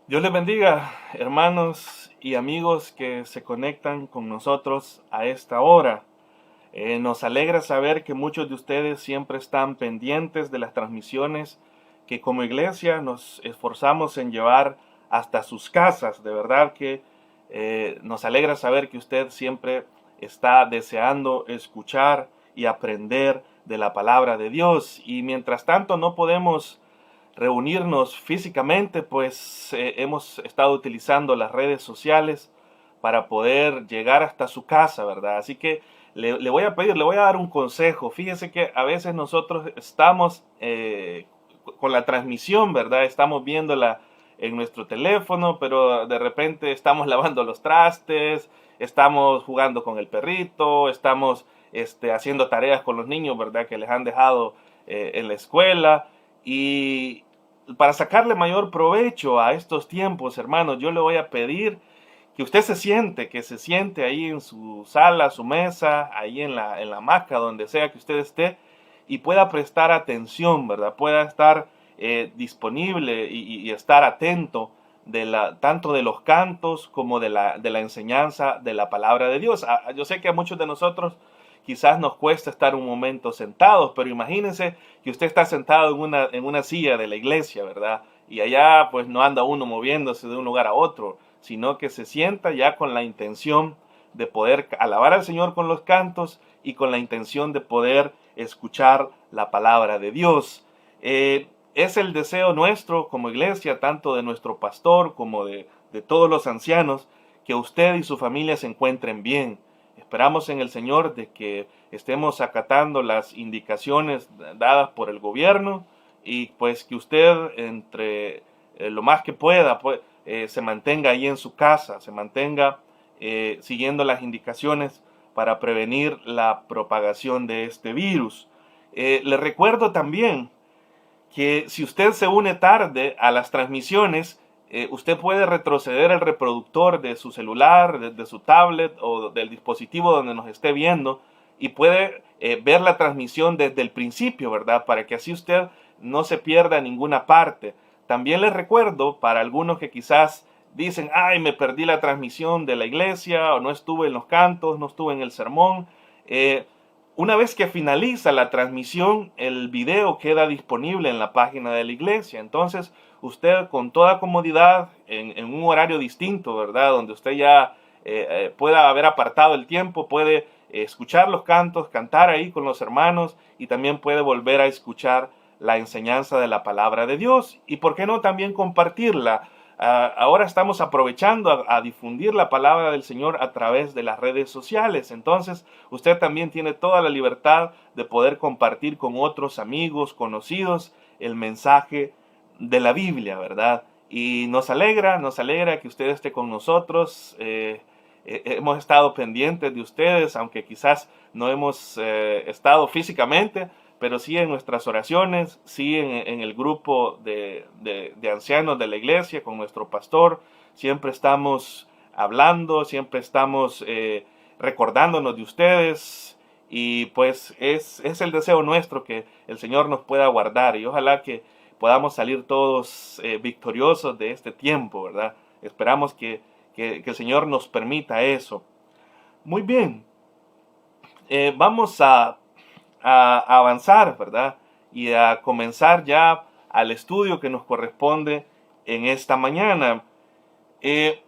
Dios les bendiga, hermanos y amigos que se conectan con nosotros a esta hora. Nos alegra saber que muchos de ustedes siempre están pendientes de las transmisiones que como iglesia nos esforzamos en llevar hasta sus casas. De verdad que nos alegra saber que usted siempre está deseando escuchar y aprender de la palabra de Dios. Y mientras tanto no podemos reunirnos físicamente, pues hemos estado utilizando las redes sociales para poder llegar hasta su casa, ¿verdad? Así que le voy a pedir, le voy a dar un consejo. Fíjese que a veces nosotros estamos con la transmisión, ¿verdad? Estamos viéndola en nuestro teléfono, pero de repente estamos lavando los trastes, estamos jugando con el perrito, estamos haciendo tareas con los niños, ¿verdad? Que les han dejado en la escuela. Y para sacarle mayor provecho a estos tiempos, hermanos, yo le voy a pedir que usted que se siente ahí en su sala, su mesa, ahí en la hamaca, donde sea que usted esté, y pueda prestar atención, ¿verdad? Pueda estar disponible y estar atento tanto de los cantos como de la enseñanza de la palabra de Dios. Yo sé que a muchos de nosotros quizás nos cuesta estar un momento sentados, pero imagínense que usted está sentado en una silla de la iglesia, ¿verdad? Y allá pues no anda uno moviéndose de un lugar a otro, sino que se sienta ya con la intención de poder alabar al Señor con los cantos y con la intención de poder escuchar la palabra de Dios. Es el deseo nuestro como iglesia, tanto de nuestro pastor como de todos los ancianos, que usted y su familia se encuentren bien. Esperamos en el Señor de que estemos acatando las indicaciones dadas por el gobierno y pues que usted entre lo más que pueda pues, se mantenga ahí en su casa, se mantenga siguiendo las indicaciones para prevenir la propagación de este virus. Le recuerdo también que si usted se une tarde a las transmisiones, usted puede retroceder el reproductor de su celular, de su tablet o del dispositivo donde nos esté viendo y puede ver la transmisión desde el principio, ¿verdad? Para que así usted no se pierda ninguna parte. También les recuerdo, para algunos que quizás dicen, ay, me perdí la transmisión de la iglesia o no estuve en los cantos, no estuve en el sermón, una vez que finaliza la transmisión, el video queda disponible en la página de la iglesia. Entonces, usted con toda comodidad, en un horario distinto, ¿verdad? Donde usted ya pueda haber apartado el tiempo, puede escuchar los cantos, cantar ahí con los hermanos y también puede volver a escuchar la enseñanza de la palabra de Dios. Y por qué no también compartirla. Ahora estamos aprovechando a difundir la palabra del Señor a través de las redes sociales. Entonces, usted también tiene toda la libertad de poder compartir con otros amigos, conocidos, el mensaje de la Biblia, ¿verdad? Y nos alegra que usted esté con nosotros. Hemos estado pendientes de ustedes, aunque quizás no hemos estado físicamente, pero sí en nuestras oraciones, sí en el grupo de ancianos de la iglesia, con nuestro pastor, siempre estamos hablando, siempre estamos recordándonos de ustedes y pues es el deseo nuestro que el Señor nos pueda guardar y ojalá que podamos salir todos victoriosos de este tiempo, ¿verdad? Esperamos que el Señor nos permita eso. Muy bien, vamos a avanzar, ¿verdad? Y a comenzar ya al estudio que nos corresponde en esta mañana. Eh,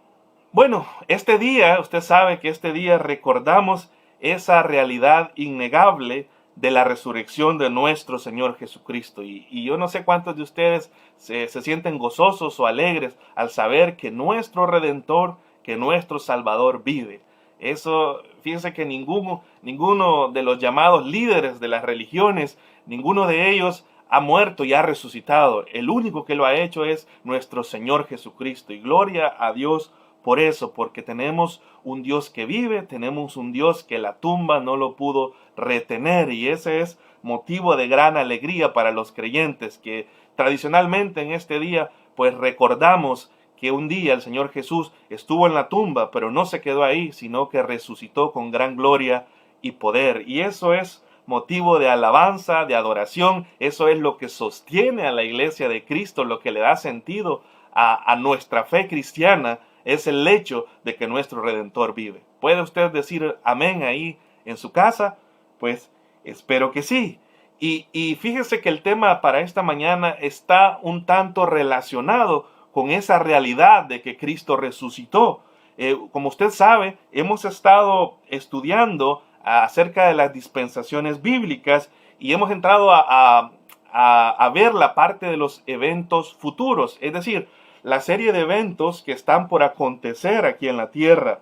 bueno, este día, usted sabe que este día recordamos esa realidad innegable de la resurrección de nuestro Señor Jesucristo. Y yo no sé cuántos de ustedes se sienten gozosos o alegres al saber que nuestro Redentor, que nuestro Salvador vive. Eso, fíjense que ninguno de los llamados líderes de las religiones, ninguno de ellos ha muerto y ha resucitado. El único que lo ha hecho es nuestro Señor Jesucristo. Y gloria a Dios por eso, porque tenemos un Dios que vive, tenemos un Dios que la tumba no lo pudo retener. Y ese es motivo de gran alegría para los creyentes, que tradicionalmente en este día pues recordamos que un día el Señor Jesús estuvo en la tumba, pero no se quedó ahí, sino que resucitó con gran gloria y poder. Y eso es motivo de alabanza, de adoración. Eso es lo que sostiene a la iglesia de Cristo, lo que le da sentido a nuestra fe cristiana es el hecho de que nuestro Redentor vive. ¿Puede usted decir amén ahí en su casa? Pues espero que sí. Y fíjese que el tema para esta mañana está un tanto relacionado con esa realidad de que Cristo resucitó. Como usted sabe, hemos estado estudiando acerca de las dispensaciones bíblicas y hemos entrado a ver la parte de los eventos futuros, es decir, la serie de eventos que están por acontecer aquí en la tierra.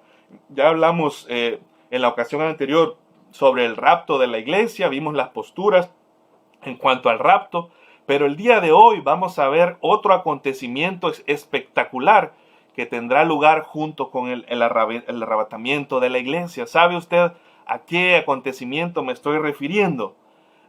Ya hablamos en la ocasión anterior sobre el rapto de la iglesia, vimos las posturas en cuanto al rapto, pero el día de hoy vamos a ver otro acontecimiento espectacular que tendrá lugar junto con el arrebatamiento de la iglesia. ¿Sabe usted a qué acontecimiento me estoy refiriendo?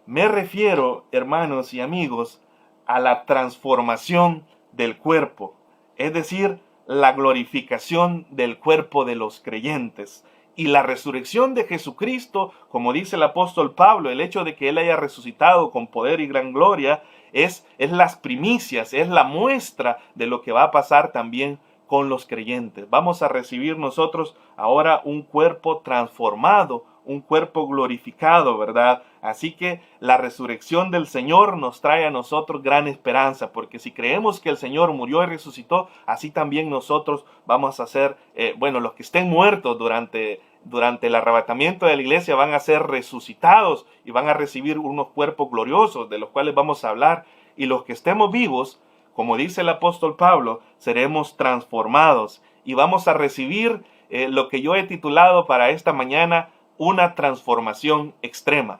Me refiero, hermanos y amigos, a la transformación del cuerpo, es decir, la glorificación del cuerpo de los creyentes. Y la resurrección de Jesucristo, como dice el apóstol Pablo, el hecho de que Él haya resucitado con poder y gran gloria, es las primicias, es la muestra de lo que va a pasar también con los creyentes. Vamos a recibir nosotros ahora un cuerpo transformado, un cuerpo glorificado, ¿verdad? Así que la resurrección del Señor nos trae a nosotros gran esperanza, porque si creemos que el Señor murió y resucitó, así también nosotros vamos a ser, los que estén muertos durante el arrebatamiento de la iglesia van a ser resucitados y van a recibir unos cuerpos gloriosos de los cuales vamos a hablar, y los que estemos vivos, como dice el apóstol Pablo, seremos transformados y vamos a recibir lo que yo he titulado para esta mañana una transformación extrema.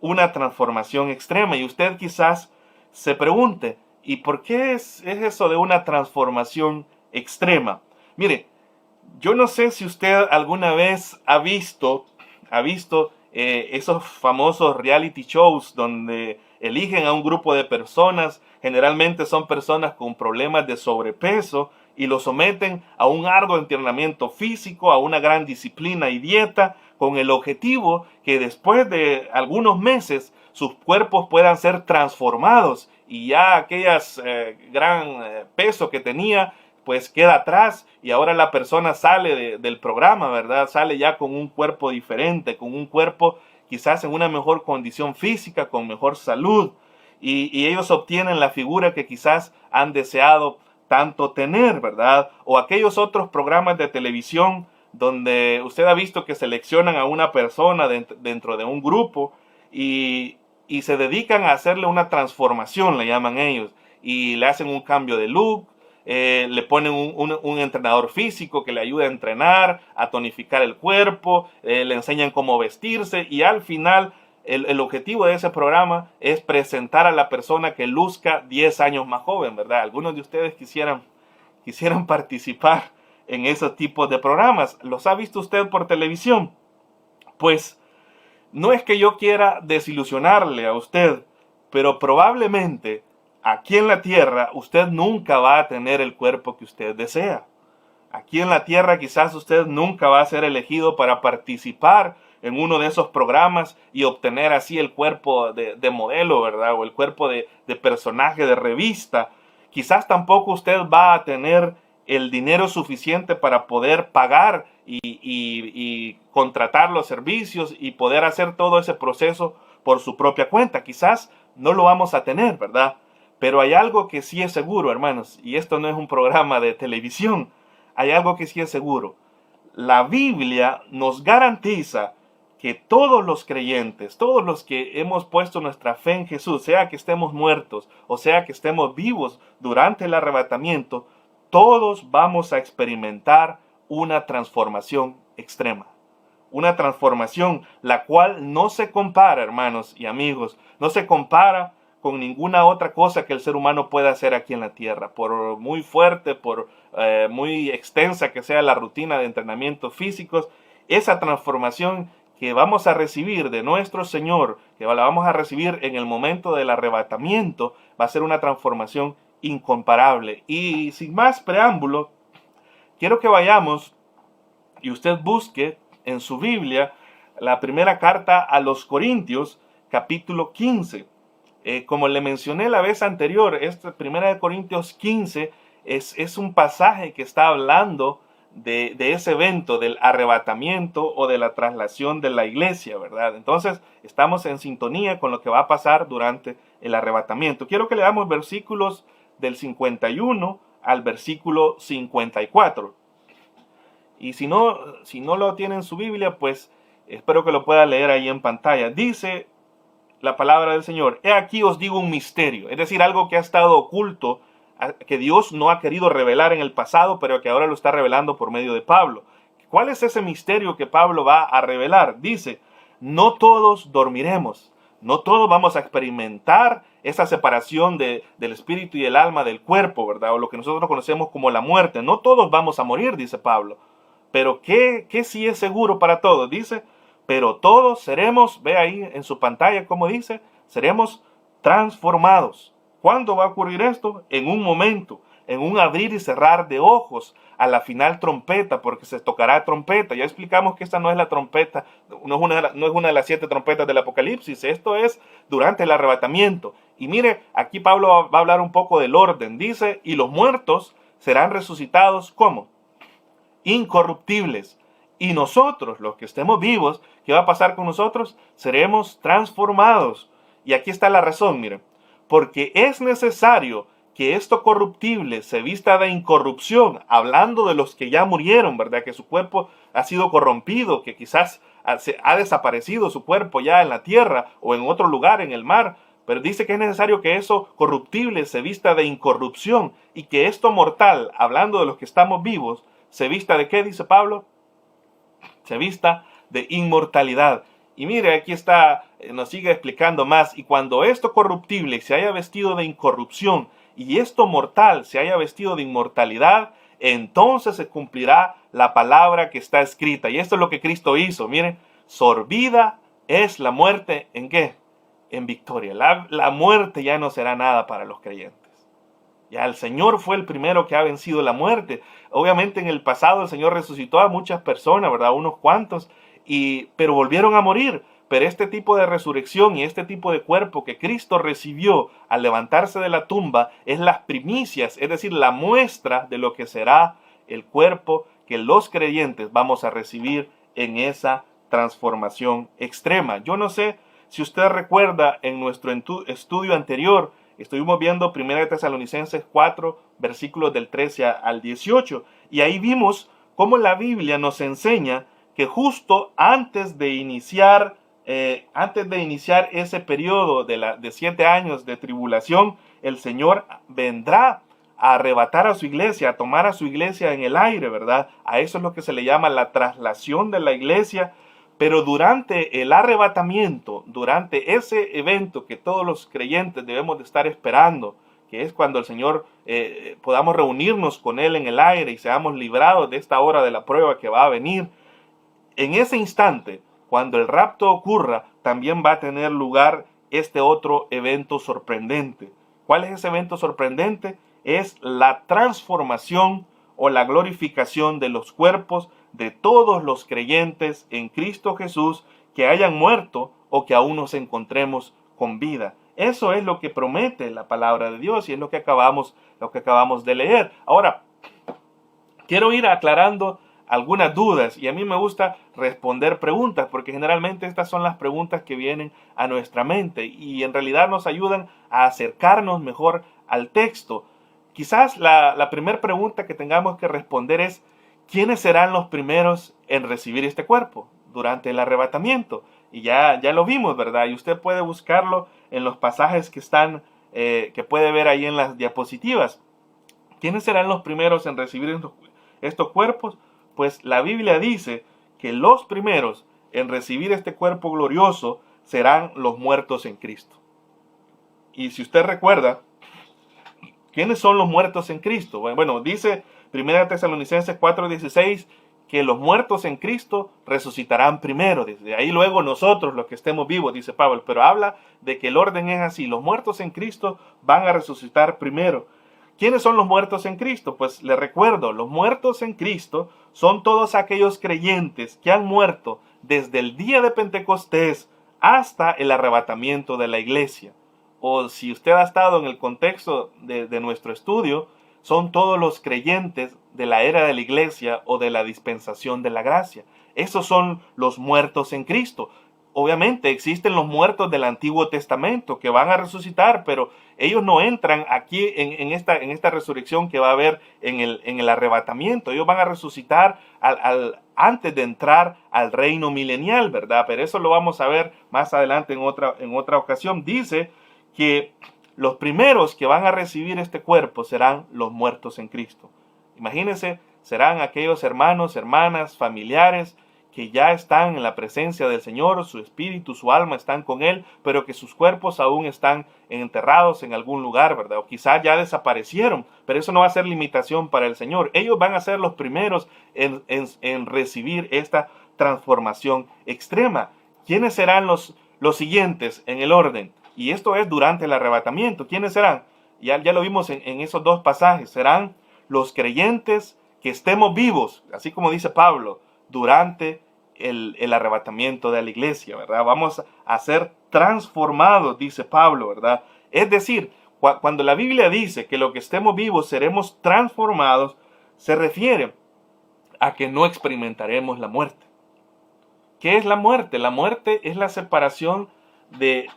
Una transformación extrema. Y usted quizás se pregunte, ¿y por qué es eso de una transformación extrema? Mire, yo no sé si usted alguna vez ha visto esos famosos reality shows donde eligen a un grupo de personas, generalmente son personas con problemas de sobrepeso, y los someten a un arduo entrenamiento físico, a una gran disciplina y dieta, con el objetivo que después de algunos meses sus cuerpos puedan ser transformados y ya aquellas gran peso que tenía pues queda atrás y ahora la persona sale del programa, ¿verdad? Sale ya con un cuerpo diferente, con un cuerpo quizás en una mejor condición física, con mejor salud, y ellos obtienen la figura que quizás han deseado tanto tener, ¿verdad? O aquellos otros programas de televisión donde usted ha visto que seleccionan a una persona dentro de un grupo y se dedican a hacerle una transformación, le llaman ellos, y le hacen un cambio de look, le ponen un entrenador físico que le ayuda a entrenar, a tonificar el cuerpo, le enseñan cómo vestirse y al final el objetivo de ese programa es presentar a la persona que luzca 10 años más joven, ¿verdad? Algunos de ustedes quisieran participar en esos tipos de programas. ¿Los ha visto usted por televisión? Pues no es que yo quiera desilusionarle a usted, pero probablemente aquí en la tierra usted nunca va a tener el cuerpo que usted desea. Aquí en la tierra quizás usted nunca va a ser elegido para participar en uno de esos programas y obtener así el cuerpo de modelo, ¿verdad? O el cuerpo de personaje de revista. Quizás tampoco usted va a tener el dinero suficiente para poder pagar y contratar los servicios y poder hacer todo ese proceso por su propia cuenta. Quizás no lo vamos a tener, ¿verdad? Pero hay algo que sí es seguro, hermanos, y esto no es un programa de televisión. Hay algo que sí es seguro. La Biblia nos garantiza que todos los creyentes, todos los que hemos puesto nuestra fe en Jesús, sea que estemos muertos o sea que estemos vivos durante el arrebatamiento, todos vamos a experimentar una transformación extrema. Una transformación la cual no se compara, hermanos y amigos, no se compara con ninguna otra cosa que el ser humano pueda hacer aquí en la tierra. Por muy fuerte, por muy extensa que sea la rutina de entrenamientos físicos, esa transformación que vamos a recibir de nuestro Señor, que la vamos a recibir en el momento del arrebatamiento, va a ser una transformación incomparable. Y sin más preámbulo, quiero que vayamos y usted busque en su Biblia la primera carta a los Corintios, capítulo 15. Como le mencioné la vez anterior, esta primera de Corintios 15 es un pasaje que está hablando de ese evento, del arrebatamiento o de la traslación de la iglesia, ¿verdad? Entonces, estamos en sintonía con lo que va a pasar durante el arrebatamiento. Quiero que leamos versículos del 51 al versículo 54. Y si no lo tiene en su Biblia, pues espero que lo pueda leer ahí en pantalla. Dice la palabra del Señor: he aquí os digo un misterio, es decir, algo que ha estado oculto, que Dios no ha querido revelar en el pasado, pero que ahora lo está revelando por medio de Pablo. ¿Cuál es ese misterio que Pablo va a revelar? Dice: no todos dormiremos, no todos vamos a experimentar esa separación del espíritu y el alma del cuerpo, ¿verdad? O lo que nosotros conocemos como la muerte. No todos vamos a morir, dice Pablo. Pero ¿qué sí es seguro para todos? Dice: pero todos seremos, ve ahí en su pantalla como dice, seremos transformados. ¿Cuándo va a ocurrir esto? En un momento, en un abrir y cerrar de ojos, a la final trompeta, porque se tocará trompeta. Ya explicamos que esta no es la trompeta, no es una de las 7 trompetas del Apocalipsis, esto es durante el arrebatamiento. Y mire, aquí Pablo va a hablar un poco del orden. Dice: y los muertos serán resucitados, ¿cómo? Incorruptibles. Y nosotros, los que estemos vivos, ¿qué va a pasar con nosotros? Seremos transformados. Y aquí está la razón, miren. Porque es necesario que esto corruptible se vista de incorrupción, hablando de los que ya murieron, ¿verdad? Que su cuerpo ha sido corrompido, que quizás ha desaparecido su cuerpo ya en la tierra o en otro lugar, en el mar. Pero dice que es necesario que eso corruptible se vista de incorrupción y que esto mortal, hablando de los que estamos vivos, se vista de ¿qué dice Pablo? Se vista de inmortalidad. Y mire, aquí está, nos sigue explicando más. Y cuando esto corruptible se haya vestido de incorrupción y esto mortal se haya vestido de inmortalidad, entonces se cumplirá la palabra que está escrita. Y esto es lo que Cristo hizo. Miren, sorbida es la muerte, ¿en qué? En victoria. La muerte ya no será nada para los creyentes. Ya el Señor fue el primero que ha vencido la muerte. Obviamente en el pasado el Señor resucitó a muchas personas, ¿verdad? Unos cuantos, pero volvieron a morir. Pero este tipo de resurrección y este tipo de cuerpo que Cristo recibió al levantarse de la tumba es las primicias, es decir, la muestra de lo que será el cuerpo que los creyentes vamos a recibir en esa transformación extrema. Yo no sé si usted recuerda, en nuestro estudio anterior estuvimos viendo 1 Tesalonicenses 4, versículos del 13 al 18, y ahí vimos cómo la Biblia nos enseña que justo antes de iniciar ese periodo de 7 años de tribulación, el Señor vendrá a arrebatar a su iglesia, a tomar a su iglesia en el aire, ¿verdad? A eso es lo que se le llama la traslación de la iglesia. Pero durante el arrebatamiento, durante ese evento que todos los creyentes debemos de estar esperando, que es cuando el Señor podamos reunirnos con Él en el aire y seamos librados de esta hora de la prueba que va a venir, en ese instante, cuando el rapto ocurra, también va a tener lugar este otro evento sorprendente. ¿Cuál es ese evento sorprendente? Es la transformación o la glorificación de los cuerpos de todos los creyentes en Cristo Jesús que hayan muerto o que aún nos encontremos con vida. Eso es lo que promete la palabra de Dios y es lo que acabamos de leer. Ahora, quiero ir aclarando algunas dudas y a mí me gusta responder preguntas porque generalmente estas son las preguntas que vienen a nuestra mente y en realidad nos ayudan a acercarnos mejor al texto. Quizás la primera pregunta que tengamos que responder es: ¿quiénes serán los primeros en recibir este cuerpo durante el arrebatamiento? Y ya lo vimos, ¿verdad? Y usted puede buscarlo en los pasajes que puede ver ahí en las diapositivas. ¿Quiénes serán los primeros en recibir estos cuerpos? Pues la Biblia dice que los primeros en recibir este cuerpo glorioso serán los muertos en Cristo. Y si usted recuerda, ¿quiénes son los muertos en Cristo? Bueno, dice 1 Tesalonicenses 4:16 que los muertos en Cristo resucitarán primero. Desde ahí luego nosotros, los que estemos vivos, dice Pablo. Pero habla de que el orden es así. Los muertos en Cristo van a resucitar primero. ¿Quiénes son los muertos en Cristo? Pues les recuerdo, los muertos en Cristo son todos aquellos creyentes que han muerto desde el día de Pentecostés hasta el arrebatamiento de la iglesia. O si usted ha estado en el contexto de nuestro estudio, son todos los creyentes de la era de la iglesia o de la dispensación de la gracia. Esos son los muertos en Cristo. Obviamente existen los muertos del Antiguo Testamento que van a resucitar, pero ellos no entran aquí en esta resurrección que va a haber en el arrebatamiento. Ellos van a resucitar antes de entrar al reino milenial, ¿verdad? Pero eso lo vamos a ver más adelante en otra ocasión. Dice que los primeros que van a recibir este cuerpo serán los muertos en Cristo. Imagínense, serán aquellos hermanos, hermanas, familiares que ya están en la presencia del Señor, su espíritu, su alma están con Él, pero que sus cuerpos aún están enterrados en algún lugar, ¿verdad? O quizás ya desaparecieron, pero eso no va a ser limitación para el Señor. Ellos van a ser los primeros en recibir esta transformación extrema. ¿Quiénes serán los siguientes en el orden? Y esto es durante el arrebatamiento. ¿Quiénes serán? Ya lo vimos en esos dos pasajes. Serán los creyentes que estemos vivos, así como dice Pablo, durante el arrebatamiento de la iglesia, ¿verdad? Vamos a ser transformados, dice Pablo, ¿verdad? Es decir, cuando la Biblia dice que lo que estemos vivos seremos transformados, se refiere a que no experimentaremos la muerte. ¿Qué es la muerte? La muerte es la separación de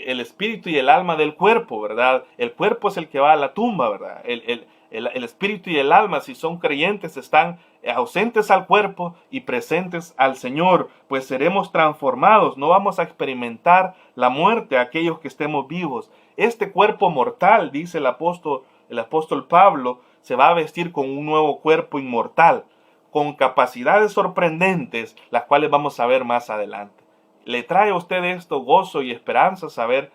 el espíritu y el alma del cuerpo, ¿verdad? El cuerpo es el que va a la tumba, ¿verdad? El espíritu y el alma, si son creyentes, están ausentes al cuerpo y presentes al Señor, pues seremos transformados, no vamos a experimentar la muerte a aquellos que estemos vivos. Este cuerpo mortal, dice el apóstol Pablo, se va a vestir con un nuevo cuerpo inmortal, con capacidades sorprendentes, las cuales vamos a ver más adelante. ¿Le trae a usted esto gozo y esperanza saber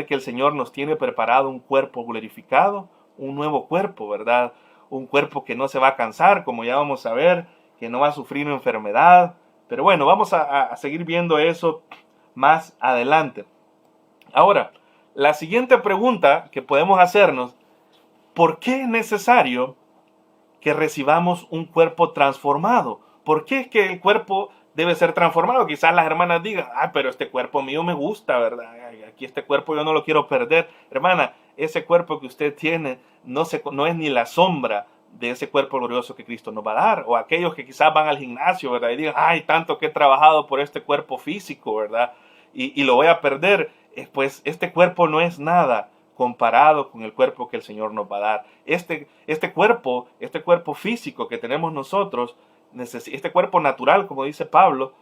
que el Señor nos tiene preparado un cuerpo glorificado? Un nuevo cuerpo, ¿verdad? Un cuerpo que no se va a cansar, como ya vamos a ver, que no va a sufrir enfermedad. Pero bueno, vamos a seguir viendo eso más adelante. Ahora, la siguiente pregunta que podemos hacernos, ¿por qué es necesario que recibamos un cuerpo transformado? ¿Por qué es que el cuerpo debe ser transformado? Quizás las hermanas digan, pero este cuerpo mío me gusta, ¿verdad? Aquí este cuerpo yo no lo quiero perder. Hermana, ese cuerpo que usted tiene no es ni la sombra de ese cuerpo glorioso que Cristo nos va a dar. O aquellos que quizás van al gimnasio, ¿verdad? Y digan, tanto que he trabajado por este cuerpo físico, ¿verdad? Y lo voy a perder. Pues este cuerpo no es nada comparado con el cuerpo que el Señor nos va a dar. Este cuerpo físico que tenemos nosotros, este cuerpo natural, como dice Pablo,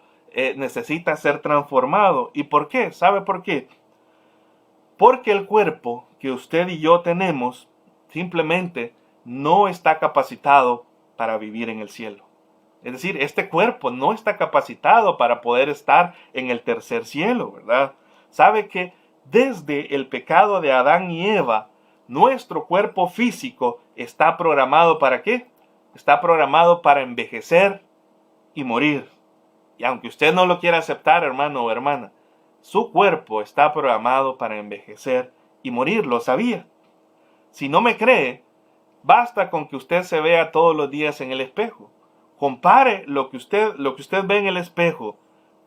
necesita ser transformado. ¿Y por qué? ¿Sabe por qué? Porque el cuerpo que usted y yo tenemos simplemente no está capacitado para vivir en el cielo. Es decir, este cuerpo no está capacitado para poder estar en el tercer cielo, ¿verdad? ¿Sabe que desde el pecado de Adán y Eva, nuestro cuerpo físico está programado para qué? Está programado para envejecer y morir. Y aunque usted no lo quiera aceptar, hermano o hermana, su cuerpo está programado para envejecer y morir, ¿lo sabía? Si no me cree, basta con que usted se vea todos los días en el espejo. Compare lo que usted ve en el espejo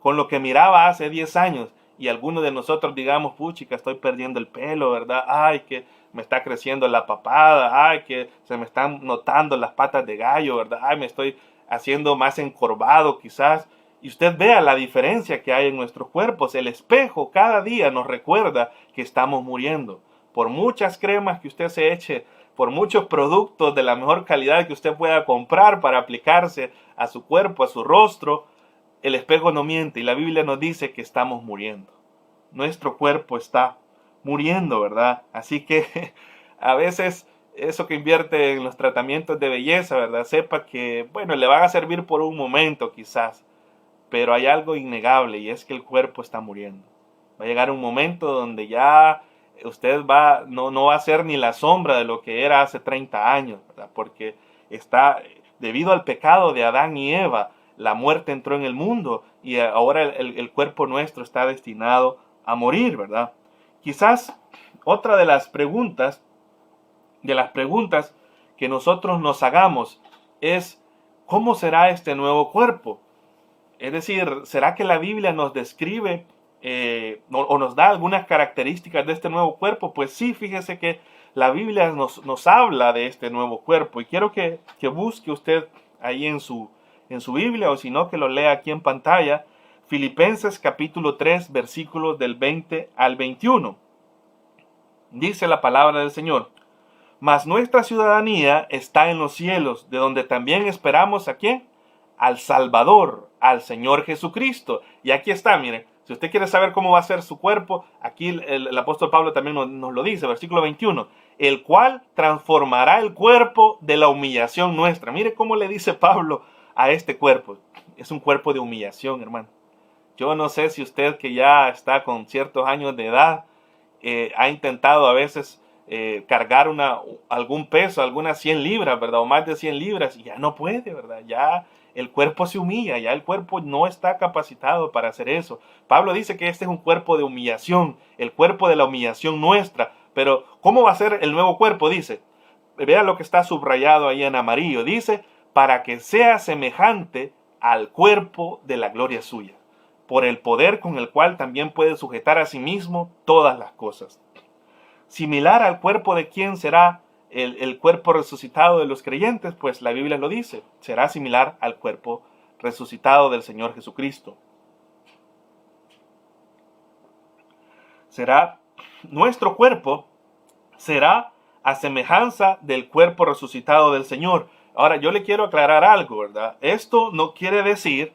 con lo que miraba hace 10 años y algunos de nosotros digamos, puchica, estoy perdiendo el pelo, ¿verdad? Ay, que me está creciendo la papada, ay, que se me están notando las patas de gallo, ¿verdad? Ay, me estoy haciendo más encorvado quizás. Y usted vea la diferencia que hay en nuestros cuerpos. El espejo cada día nos recuerda que estamos muriendo. Por muchas cremas que usted se eche, por muchos productos de la mejor calidad que usted pueda comprar para aplicarse a su cuerpo, a su rostro, el espejo no miente y la Biblia nos dice que estamos muriendo. Nuestro cuerpo está muriendo, ¿verdad? Así que a veces eso que invierte en los tratamientos de belleza, ¿verdad? Sepa que, bueno, le van a servir por un momento quizás, pero hay algo innegable y es que el cuerpo está muriendo. Va a llegar un momento donde ya usted no va a ser ni la sombra de lo que era hace 30 años, ¿verdad? Porque debido al pecado de Adán y Eva, la muerte entró en el mundo y ahora el cuerpo nuestro está destinado a morir, ¿verdad? Quizás otra de las preguntas que nosotros nos hagamos es, ¿cómo será este nuevo cuerpo? Es decir, ¿será que la Biblia nos describe o nos da algunas características de este nuevo cuerpo? Pues sí, fíjese que la Biblia nos habla de este nuevo cuerpo y quiero que busque usted ahí en su Biblia o si no que lo lea aquí en pantalla, Filipenses capítulo 3 versículos del 20 al 21. Dice la palabra del Señor: mas nuestra ciudadanía está en los cielos, de donde también esperamos ¿a quién? Al Salvador, al Señor Jesucristo. Y aquí está, mire, si usted quiere saber cómo va a ser su cuerpo, aquí el apóstol Pablo también nos lo dice, versículo 21, el cual transformará el cuerpo de la humillación nuestra. Mire cómo le dice Pablo a este cuerpo. Es un cuerpo de humillación, hermano. Yo no sé si usted que ya está con ciertos años de edad ha intentado a veces cargar algún peso, algunas 100 libras, ¿verdad? O más de 100 libras y ya no puede, ¿verdad? Ya el cuerpo se humilla, ya el cuerpo no está capacitado para hacer eso. Pablo dice que este es un cuerpo de humillación, el cuerpo de la humillación nuestra. Pero, ¿cómo va a ser el nuevo cuerpo? Dice, vea lo que está subrayado ahí en amarillo. Dice, para que sea semejante al cuerpo de la gloria suya, por el poder con el cual también puede sujetar a sí mismo todas las cosas. Similar al cuerpo de quién será el cuerpo resucitado de los creyentes, pues la Biblia lo dice, será similar al cuerpo resucitado del Señor Jesucristo. Nuestro cuerpo será a semejanza del cuerpo resucitado del Señor. Ahora, yo le quiero aclarar algo, ¿verdad? Esto no quiere decir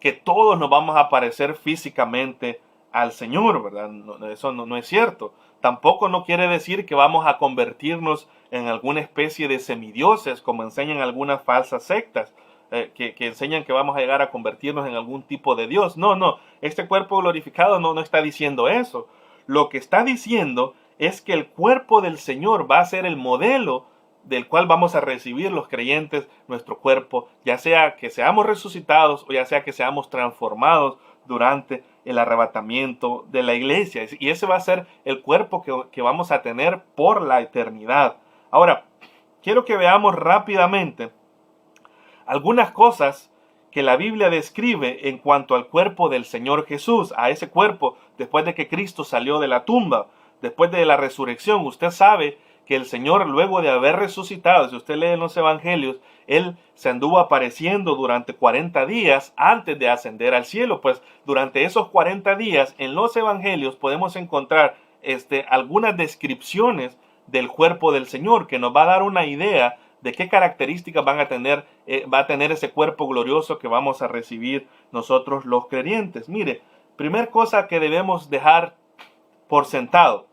que todos nos vamos a parecer físicamente al Señor, ¿verdad? Eso no es cierto. Tampoco no quiere decir que vamos a convertirnos en alguna especie de semidioses, como enseñan algunas falsas sectas, que enseñan que vamos a llegar a convertirnos en algún tipo de Dios. No. Este cuerpo glorificado no está diciendo eso. Lo que está diciendo es que el cuerpo del Señor va a ser el modelo del cual vamos a recibir los creyentes nuestro cuerpo, ya sea que seamos resucitados o ya sea que seamos transformados durante el arrebatamiento de la iglesia. Y ese va a ser el cuerpo que vamos a tener por la eternidad. Ahora, quiero que veamos rápidamente algunas cosas que la Biblia describe en cuanto al cuerpo del Señor Jesús, a ese cuerpo después de que Cristo salió de la tumba, después de la resurrección. Usted sabe que el Señor, luego de haber resucitado, si usted lee en los evangelios, Él se anduvo apareciendo durante 40 días antes de ascender al cielo. Pues durante esos 40 días en los evangelios podemos encontrar algunas descripciones del cuerpo del Señor que nos va a dar una idea de qué características va a tener ese cuerpo glorioso que vamos a recibir nosotros los creyentes. Mire, primer cosa que debemos dejar por sentado: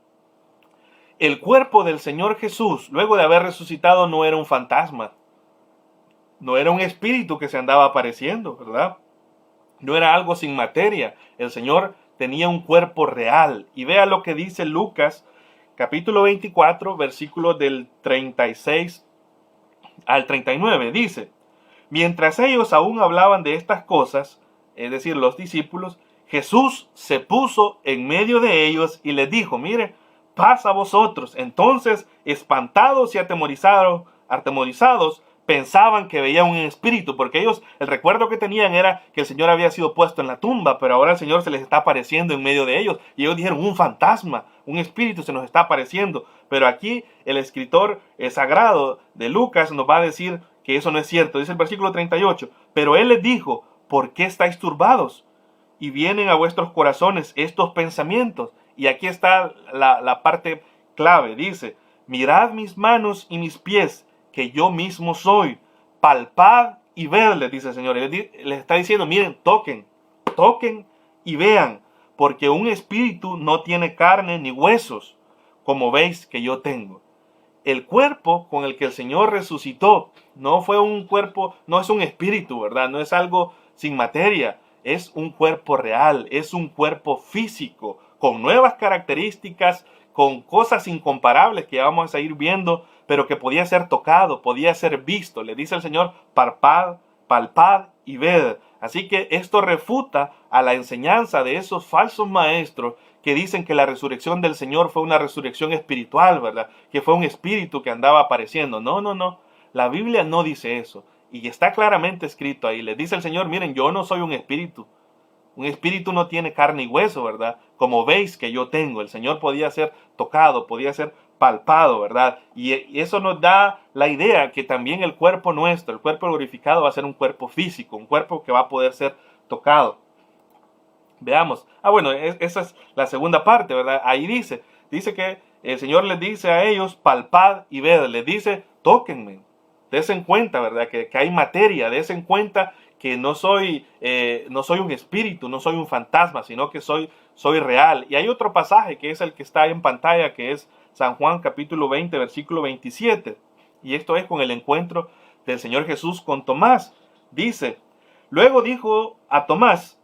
el cuerpo del Señor Jesús, luego de haber resucitado, no era un fantasma. No era un espíritu que se andaba apareciendo, ¿verdad? No era algo sin materia. El Señor tenía un cuerpo real. Y vea lo que dice Lucas, capítulo 24, versículos del 36 al 39. Dice, mientras ellos aún hablaban de estas cosas, es decir, los discípulos, Jesús se puso en medio de ellos y les dijo, mire, paz a vosotros. Entonces, espantados y atemorizados, pensaban que veían un espíritu, porque ellos, el recuerdo que tenían era que el Señor había sido puesto en la tumba, pero ahora el Señor se les está apareciendo en medio de ellos, y ellos dijeron, un fantasma, un espíritu se nos está apareciendo. Pero aquí el escritor sagrado de Lucas nos va a decir que eso no es cierto. Dice el versículo 38, pero Él les dijo, ¿por qué estáis turbados? Y vienen a vuestros corazones estos pensamientos. Y aquí está la parte clave. Dice, mirad mis manos y mis pies, que yo mismo soy. Palpad y ved, les dice el Señor. Les está diciendo, miren, toquen y vean, porque un espíritu no tiene carne ni huesos, como veis que yo tengo. El cuerpo con el que el Señor resucitó no fue un cuerpo, no es un espíritu, ¿verdad? No es algo sin materia. Es un cuerpo real, es un cuerpo físico, con nuevas características, con cosas incomparables que vamos a ir viendo, pero que podía ser tocado, podía ser visto. Le dice el Señor, palpad y ved. Así que esto refuta a la enseñanza de esos falsos maestros que dicen que la resurrección del Señor fue una resurrección espiritual, ¿verdad? Que fue un espíritu que andaba apareciendo. No. La Biblia no dice eso. Y está claramente escrito ahí. Les dice el Señor, miren, yo no soy un espíritu. Un espíritu no tiene carne y hueso, ¿verdad? Como veis que yo tengo. El Señor podía ser tocado, podía ser palpado, ¿verdad? Y eso nos da la idea que también el cuerpo nuestro, el cuerpo glorificado, va a ser un cuerpo físico, un cuerpo que va a poder ser tocado. Veamos. Bueno, esa es la segunda parte, ¿verdad? Ahí dice que el Señor les dice a ellos, palpad y ved, les dice, tóquenme, desen cuenta, ¿verdad? Que hay materia, desen cuenta que no soy un espíritu, no soy un fantasma, sino que soy real. Y hay otro pasaje que es el que está ahí en pantalla, que es San Juan capítulo 20, versículo 27. Y esto es con el encuentro del Señor Jesús con Tomás. Dice, luego dijo a Tomás,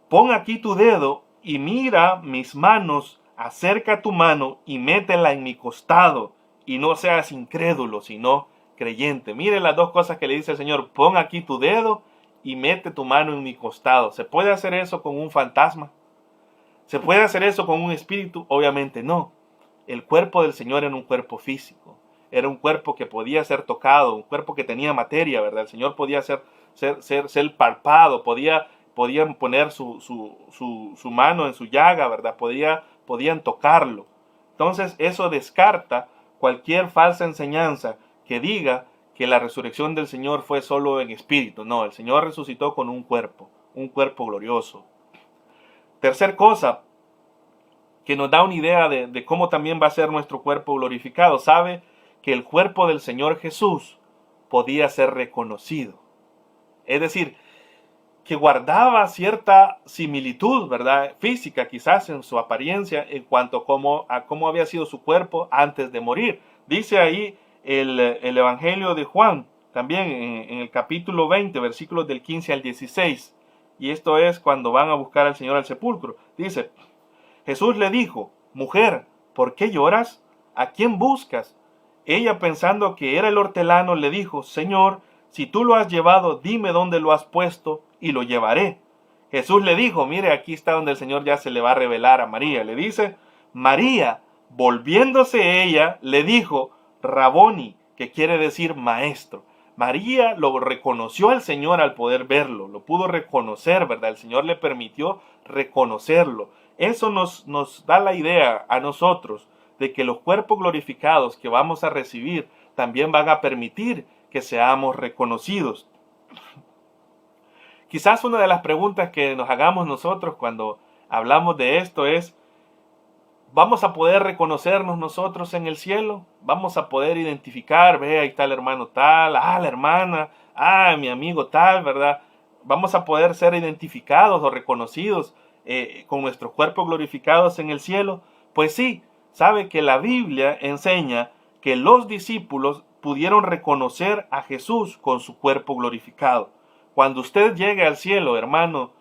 pon aquí tu dedo y mira mis manos, acerca tu mano y métela en mi costado, y no seas incrédulo, sino creyente. Mire las dos cosas que le dice el Señor, pon aquí tu dedo y mete tu mano en mi costado. ¿Se puede hacer eso con un fantasma? ¿Se puede hacer eso con un espíritu? Obviamente no. El cuerpo del Señor era un cuerpo físico, era un cuerpo que podía ser tocado, un cuerpo que tenía materia, ¿verdad? El Señor podía ser palpado, podían poner su mano en su llaga, ¿verdad? Podían tocarlo. Entonces eso descarta cualquier falsa enseñanza que diga que la resurrección del Señor fue solo en espíritu. No, el Señor resucitó con un cuerpo glorioso. Tercer cosa que nos da una idea de cómo también va a ser nuestro cuerpo glorificado. Sabe que el cuerpo del Señor Jesús podía ser reconocido. Es decir, que guardaba cierta similitud, ¿verdad? Física quizás en su apariencia en cuanto a cómo había sido su cuerpo antes de morir. Dice ahí el Evangelio de Juan, también en el capítulo 20, versículos del 15 al 16. Y esto es cuando van a buscar al Señor al sepulcro. Dice, Jesús le dijo, mujer, ¿por qué lloras? ¿A quién buscas? Ella, pensando que era el hortelano, le dijo, Señor, si tú lo has llevado, dime dónde lo has puesto y lo llevaré. Jesús le dijo, mire, aquí está donde el Señor ya se le va a revelar a María. Le dice, María, volviéndose ella, le dijo, Raboni, que quiere decir maestro. María lo reconoció al Señor al poder verlo, lo pudo reconocer, ¿verdad? El Señor le permitió reconocerlo. Eso nos da la idea a nosotros de que los cuerpos glorificados que vamos a recibir también van a permitir que seamos reconocidos. Quizás una de las preguntas que nos hagamos nosotros cuando hablamos de esto es, ¿vamos a poder reconocernos nosotros en el cielo? ¿Vamos a poder identificar, ve, ahí está el hermano tal, la hermana, mi amigo tal, ¿verdad? ¿Vamos a poder ser identificados o reconocidos con nuestros cuerpos glorificados en el cielo? Pues sí, sabe que la Biblia enseña que los discípulos pudieron reconocer a Jesús con su cuerpo glorificado. Cuando usted llegue al cielo, hermano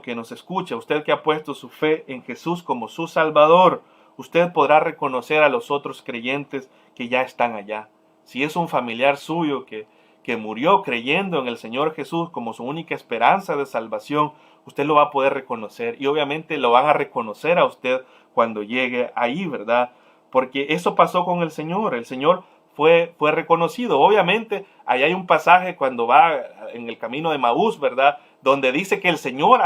que nos escucha, usted que ha puesto su fe en Jesús como su Salvador, usted podrá reconocer a los otros creyentes que ya están allá. Si es un familiar suyo que murió creyendo en el Señor Jesús como su única esperanza de salvación, usted lo va a poder reconocer y obviamente lo van a reconocer a usted cuando llegue ahí, ¿verdad? Porque eso pasó con el Señor. El Señor fue reconocido. Obviamente, ahí hay un pasaje cuando va en el camino de Maús, ¿verdad? Donde dice que el Señor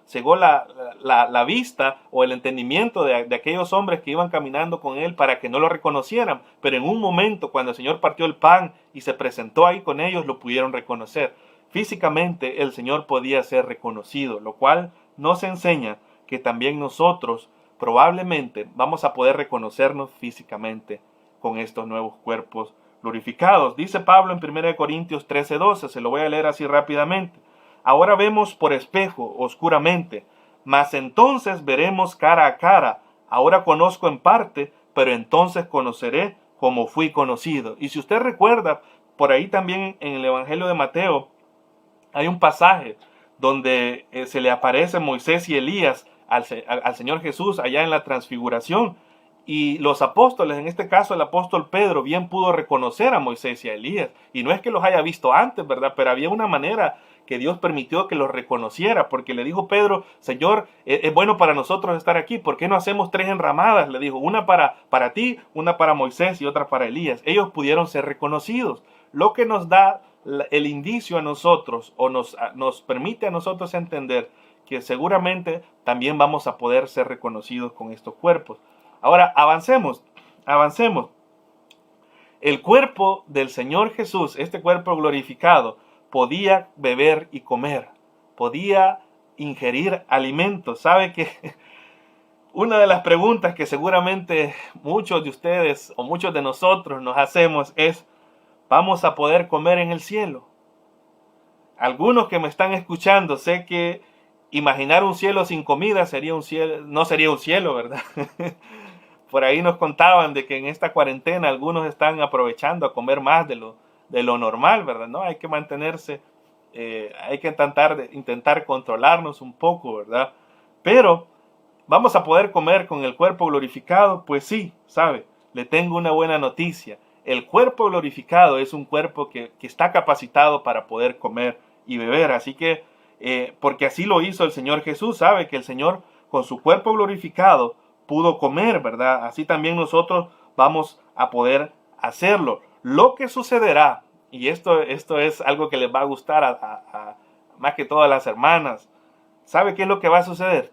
cegó la vista o el entendimiento de aquellos hombres que iban caminando con Él para que no lo reconocieran. Pero en un momento, cuando el Señor partió el pan y se presentó ahí con ellos, lo pudieron reconocer. Físicamente, el Señor podía ser reconocido, lo cual nos enseña que también nosotros probablemente vamos a poder reconocernos físicamente con estos nuevos cuerpos glorificados. Dice Pablo en 1 Corintios 13:12, se lo voy a leer así rápidamente. Ahora vemos por espejo, oscuramente, mas entonces veremos cara a cara. Ahora conozco en parte, pero entonces conoceré como fui conocido. Y si usted recuerda, por ahí también en el Evangelio de Mateo, hay un pasaje donde se le aparecen Moisés y Elías al Señor Jesús allá en la transfiguración. Y los apóstoles, en este caso el apóstol Pedro, bien pudo reconocer a Moisés y a Elías. Y no es que los haya visto antes, ¿verdad? Pero había una manera que Dios permitió que los reconociera, porque le dijo Pedro, Señor, es bueno para nosotros estar aquí, ¿por qué no hacemos 3 enramadas? Le dijo, una para ti, una para Moisés y otra para Elías. Ellos pudieron ser reconocidos, lo que nos da el indicio a nosotros, o nos permite a nosotros entender que seguramente también vamos a poder ser reconocidos con estos cuerpos. Ahora, avancemos avancemos. El cuerpo del Señor Jesús, este cuerpo glorificado, podía beber y comer, podía ingerir alimentos. ¿Sabe que una de las preguntas que seguramente muchos de ustedes o muchos de nosotros nos hacemos es, ¿vamos a poder comer en el cielo? Algunos que me están escuchando, sé que imaginar un cielo sin comida sería un cielo, no sería un cielo, ¿verdad? Por ahí nos contaban de que en esta cuarentena algunos están aprovechando a comer más de lo normal, ¿verdad? No, hay que mantenerse, hay que intentar controlarnos un poco, ¿verdad? Pero, ¿vamos a poder comer con el cuerpo glorificado? Pues sí, ¿sabe? Le tengo una buena noticia. El cuerpo glorificado es un cuerpo que está capacitado para poder comer y beber. Así que, porque así lo hizo el Señor Jesús, ¿sabe? Que el Señor con su cuerpo glorificado pudo comer, ¿verdad? Así también nosotros vamos a poder hacerlo. Lo que sucederá, y esto es algo que les va a gustar más que todas las hermanas, ¿sabe qué es lo que va a suceder?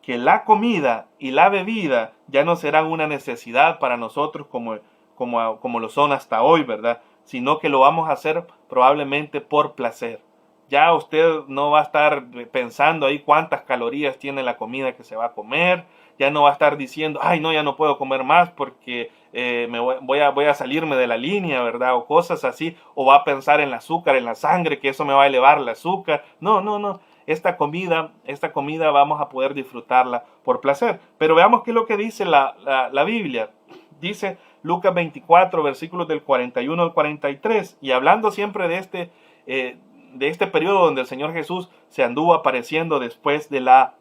Que la comida y la bebida ya no serán una necesidad para nosotros como lo son hasta hoy, ¿verdad? Sino que lo vamos a hacer probablemente por placer. Ya usted no va a estar pensando ahí cuántas calorías tiene la comida que se va a comer, ya no va a estar diciendo, ay no, ya no puedo comer más porque voy a salirme de la línea, ¿verdad? O cosas así, o va a pensar en el azúcar, en la sangre, que eso me va a elevar el azúcar. No, no, no. Esta comida vamos a poder disfrutarla por placer. Pero veamos qué es lo que dice la Biblia. Dice Lucas 24, versículos del 41 al 43. Y hablando siempre de este periodo donde el Señor Jesús se anduvo apareciendo después de la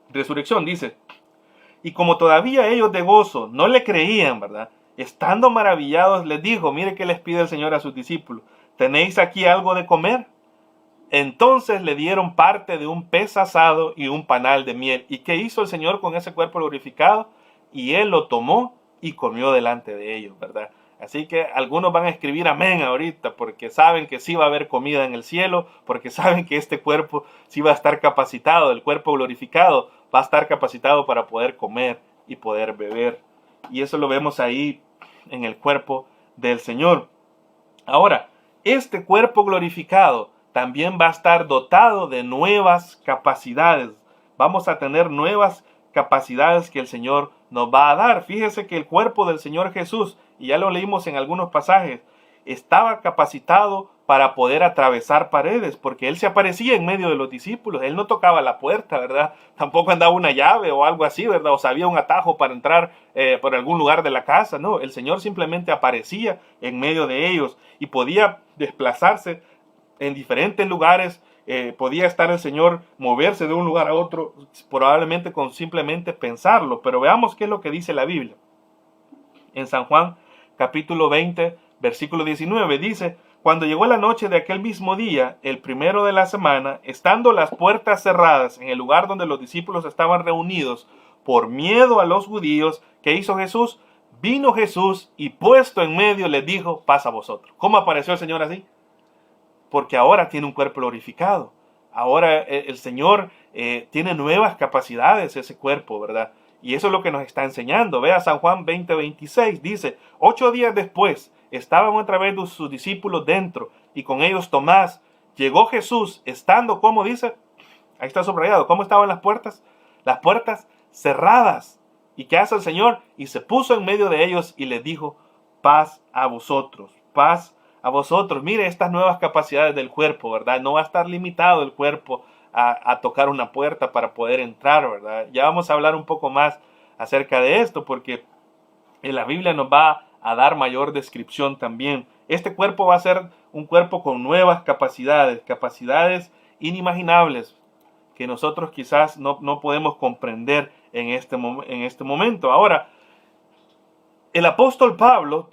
resurrección, dice, y como todavía ellos de gozo no le creían, ¿verdad? Estando maravillados les dijo, mire qué les pide el Señor a sus discípulos, ¿tenéis aquí algo de comer? Entonces le dieron parte de un pez asado y un panal de miel. ¿Y qué hizo el Señor con ese cuerpo glorificado? Y Él lo tomó y comió delante de ellos, ¿verdad? Así que algunos van a escribir amén ahorita porque saben que sí va a haber comida en el cielo, porque saben que este cuerpo sí va a estar capacitado, el cuerpo glorificado va a estar capacitado para poder comer y poder beber. Y eso lo vemos ahí en el cuerpo del Señor. Ahora, este cuerpo glorificado también va a estar dotado de nuevas capacidades. Vamos a tener nuevas capacidades que el Señor nos va a dar. Fíjese que el cuerpo del Señor Jesús, y ya lo leímos en algunos pasajes, estaba capacitado para poder atravesar paredes, porque Él se aparecía en medio de los discípulos. Él no tocaba la puerta, ¿verdad? Tampoco andaba una llave o algo así, ¿verdad? O sabía un atajo para entrar por algún lugar de la casa. No, el Señor simplemente aparecía en medio de ellos y podía desplazarse en diferentes lugares. Podía estar el Señor moverse de un lugar a otro, probablemente con simplemente pensarlo. Pero veamos qué es lo que dice la Biblia. En San Juan, capítulo 20, versículo 19, dice, cuando llegó la noche de aquel mismo día, el primero de la semana, estando las puertas cerradas en el lugar donde los discípulos estaban reunidos, por miedo a los judíos, ¿qué hizo Jesús? Vino Jesús y puesto en medio les dijo, paz a vosotros. ¿Cómo apareció el Señor así? Porque ahora tiene un cuerpo glorificado. Ahora el Señor tiene nuevas capacidades ese cuerpo, ¿verdad? Y eso es lo que nos está enseñando. Vea San Juan 20:26, dice, 8 días después estaban otra vez sus discípulos dentro y con ellos Tomás. Llegó Jesús estando, ¿cómo dice? Ahí está subrayado. ¿Cómo estaban las puertas? Las puertas cerradas. ¿Y qué hace el Señor? Y se puso en medio de ellos y les dijo, paz a vosotros, paz a vosotros. Mire estas nuevas capacidades del cuerpo, ¿verdad? No va a estar limitado el cuerpo a tocar una puerta para poder entrar, ¿verdad? Ya vamos a hablar un poco más acerca de esto porque en la Biblia nos va a dar mayor descripción también. Este cuerpo va a ser un cuerpo con nuevas capacidades, capacidades inimaginables que nosotros quizás no podemos comprender en este momento. Ahora, el apóstol Pablo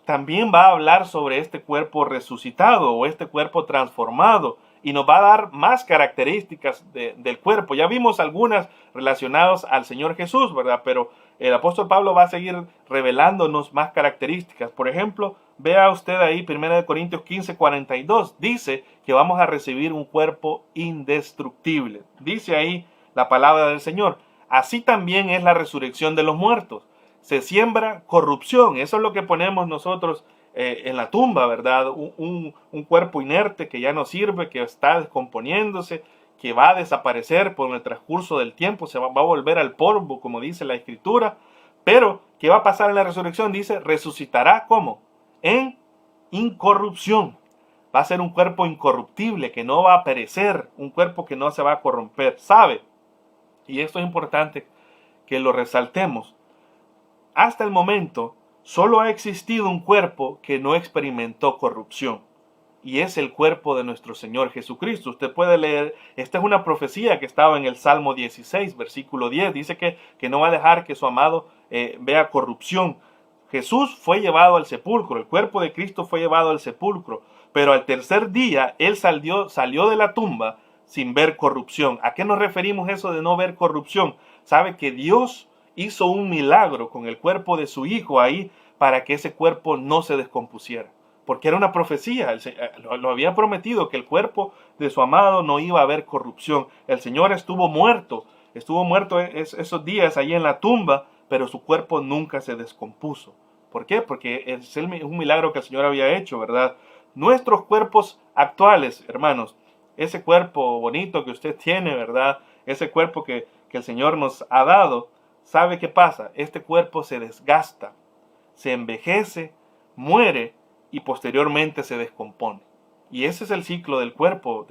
también va a hablar sobre este cuerpo resucitado o este cuerpo transformado y nos va a dar más características del cuerpo. Ya vimos algunas relacionadas al Señor Jesús, ¿verdad? Pero el apóstol Pablo va a seguir revelándonos más características. Por ejemplo, vea usted ahí 1 Corintios 15:42. Dice que vamos a recibir un cuerpo indestructible. Dice ahí la palabra del Señor. Así también es la resurrección de los muertos. se siembra corrupción. Eso es lo que ponemos nosotros en la tumba, ¿verdad? Un cuerpo inerte que ya no sirve, que está descomponiéndose, que va a desaparecer por el transcurso del tiempo, va a volver al polvo, como dice la Escritura. Pero, ¿qué va a pasar en la resurrección? Dice, resucitará, ¿cómo? En incorrupción. Va a ser un cuerpo incorruptible, que no va a perecer, un cuerpo que no se va a corromper. ¿Sabe? Y esto es importante que lo resaltemos. Hasta el momento, solo ha existido un cuerpo que no experimentó corrupción. Y es el cuerpo de nuestro Señor Jesucristo. Usted puede leer, esta es una profecía que estaba en el Salmo 16, versículo 10. Dice que no va a dejar que su amado vea corrupción. Jesús fue llevado al sepulcro, el cuerpo de Cristo fue llevado al sepulcro, pero al tercer día Él salió de la tumba sin ver corrupción. ¿A qué nos referimos eso de no ver corrupción? Sabe que Dios hizo un milagro con el cuerpo de su Hijo ahí para que ese cuerpo no se descompusiera. Porque era una profecía, lo había prometido que el cuerpo de su amado no iba a haber corrupción. El Señor estuvo muerto esos días allí en la tumba, pero su cuerpo nunca se descompuso. ¿Por qué? Porque es un milagro que el Señor había hecho, ¿verdad? Nuestros cuerpos actuales, hermanos, ese cuerpo bonito que usted tiene, ¿verdad? Ese cuerpo que el Señor nos ha dado, ¿sabe qué pasa? Este cuerpo se desgasta, se envejece, muere y posteriormente se descompone. Y ese es el ciclo del cuerpo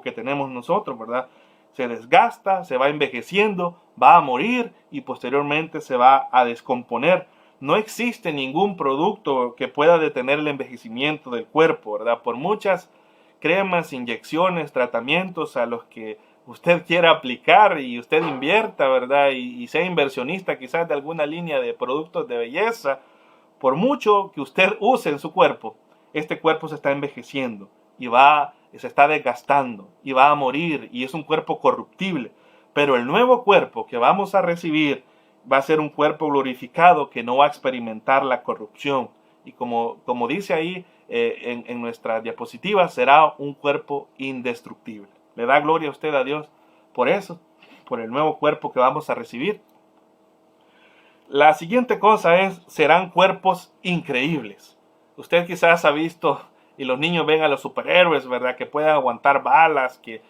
que tenemos nosotros, ¿verdad? Se desgasta, se va envejeciendo, va a morir y posteriormente se va a descomponer. No existe ningún producto que pueda detener el envejecimiento del cuerpo, ¿verdad? Por muchas cremas, inyecciones, tratamientos a los que usted quiera aplicar y usted invierta, ¿verdad? Y sea inversionista quizás de alguna línea de productos de belleza, por mucho que usted use en su cuerpo, este cuerpo se está envejeciendo y se está desgastando y va a morir y es un cuerpo corruptible. Pero el nuevo cuerpo que vamos a recibir va a ser un cuerpo glorificado que no va a experimentar la corrupción. Y como dice ahí en nuestra diapositiva, será un cuerpo indestructible. ¿Le da gloria a usted a Dios por eso? Por el nuevo cuerpo que vamos a recibir. La siguiente cosa serán cuerpos increíbles. Usted quizás ha visto, y los niños ven a los superhéroes, ¿verdad? Que pueden aguantar balas, que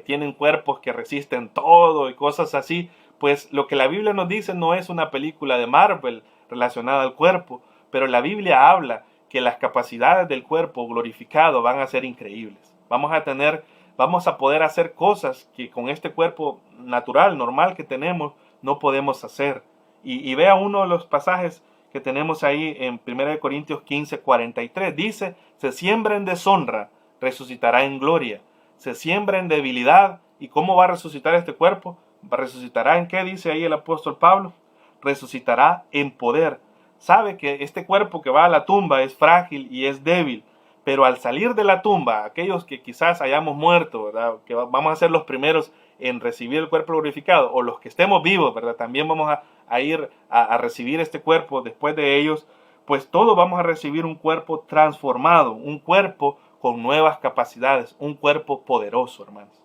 tienen cuerpos que resisten todo y cosas así. Pues lo que la Biblia nos dice no es una película de Marvel relacionada al cuerpo, pero la Biblia habla que las capacidades del cuerpo glorificado van a ser increíbles. Vamos a poder hacer cosas que con este cuerpo natural, normal que tenemos, no podemos hacer. Y vea uno de los pasajes que tenemos ahí en 1 Corintios 15, 43. Dice, se siembra en deshonra, resucitará en gloria. Se siembra en debilidad. ¿Y cómo va a resucitar este cuerpo? ¿Resucitará en qué? Dice ahí el apóstol Pablo. Resucitará en poder. Sabe que este cuerpo que va a la tumba es frágil y es débil. Pero al salir de la tumba, aquellos que quizás hayamos muerto, ¿verdad? Que vamos a ser los primeros en recibir el cuerpo glorificado, o los que estemos vivos, ¿verdad? También vamos a ir a recibir este cuerpo después de ellos, pues todos vamos a recibir un cuerpo transformado, un cuerpo con nuevas capacidades, un cuerpo poderoso, hermanos.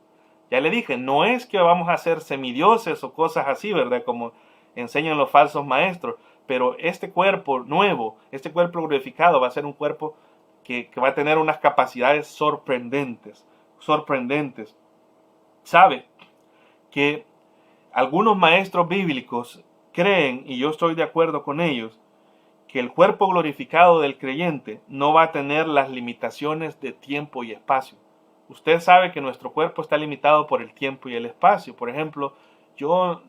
Ya le dije, no es que vamos a ser semidioses o cosas así, ¿verdad? Como enseñan los falsos maestros, pero este cuerpo nuevo, este cuerpo glorificado va a ser un cuerpo que va a tener unas capacidades sorprendentes. Sabe que algunos maestros bíblicos creen, y yo estoy de acuerdo con ellos, que el cuerpo glorificado del creyente no va a tener las limitaciones de tiempo y espacio. Usted sabe que nuestro cuerpo está limitado por el tiempo y el espacio. Por ejemplo, yo